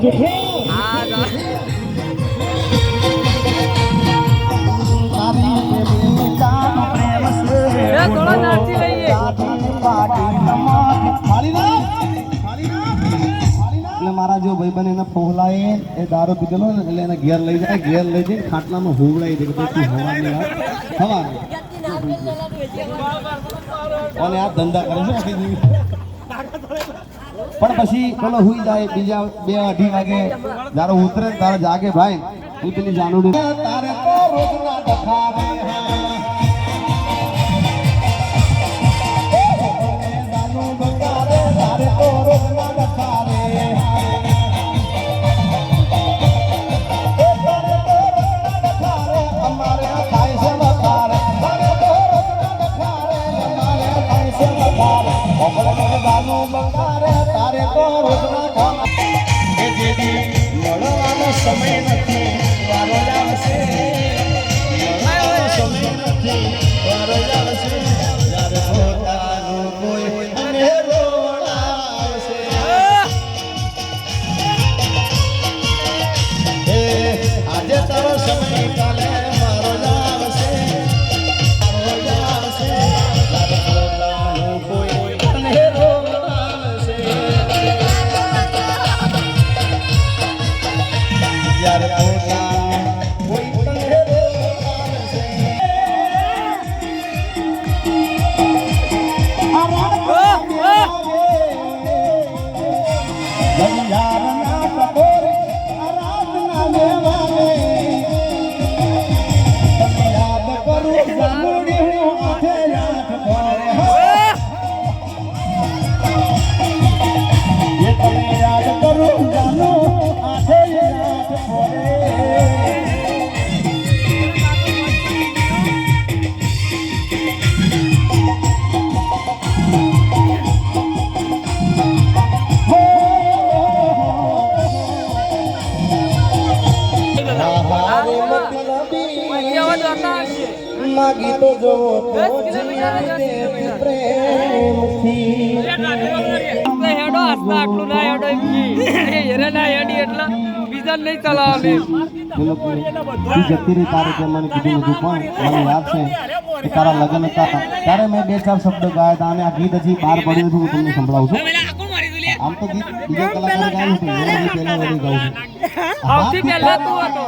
મારા જો ભાઈબંધ એને ફોહલાય એ દારૂ પીધેલો ને એટલે એને ઘેર લઈ જાય, ઘેર લઈ જઈને ખાટલામાં હોવડાવી દે કે તું હવાની અને આ ધંધા કરે છે. પણ પછી પેલો હુઈ જાય, બીજા 2-2:30 વાગે જયારે ઉતરે તારે જાગે ભાઈ તું પેલી જાનુડી તારે તો રોજના ડખાવે તારે તો રોજના ડખાવે અમારે થાય છે બખારે તારે તો રોજના ડખારે અમારે થાય છે બખારે ઓપરે બાનો બખારે તારે તો રોજના ખાવા એ જેદી મળવાનો સમય નથી વારો આવશે, મળવાનો સમય નથી વારો આવશે જ્યારે પોતાનું કોઈ અને રોડાવશે. એ આજે તારો સમય કાલે મારો આવશે, મારો આવશે જ્યારે પોતાનું કોઈ અને રોડાવશે. જ્યારે પોતાનું કોઈ અને રોડાવશે. ગંજારના ટકોરે આરાધના લેવાને તને યાદ કરું જાનુડી હું 8 ફરે એ તને યાદ કરું જાનુ 8 ફરે. માગી તો જો પ્રેમથી હેડો હસતા આટલું ના હેડો હેરે ના હેડી એટલે બીજા નહીં ચલાવે જતી રહી તારે કે મને કીધું હતું પણ મને યાદ છે કે તારા લગ્ન હતા ત્યારે મેં 2-4 શબ્દ ગાયા હતા અને આ ગીત હજી બહાર પડ્યું હતું. હું તમને સંભળાવું છું. આમ તો ગીત બીજા કલાકારે ગાયું હતું, મેં ગીત પહેલા વળી ગાઉં છું. સૌથી પહેલા તું હતો.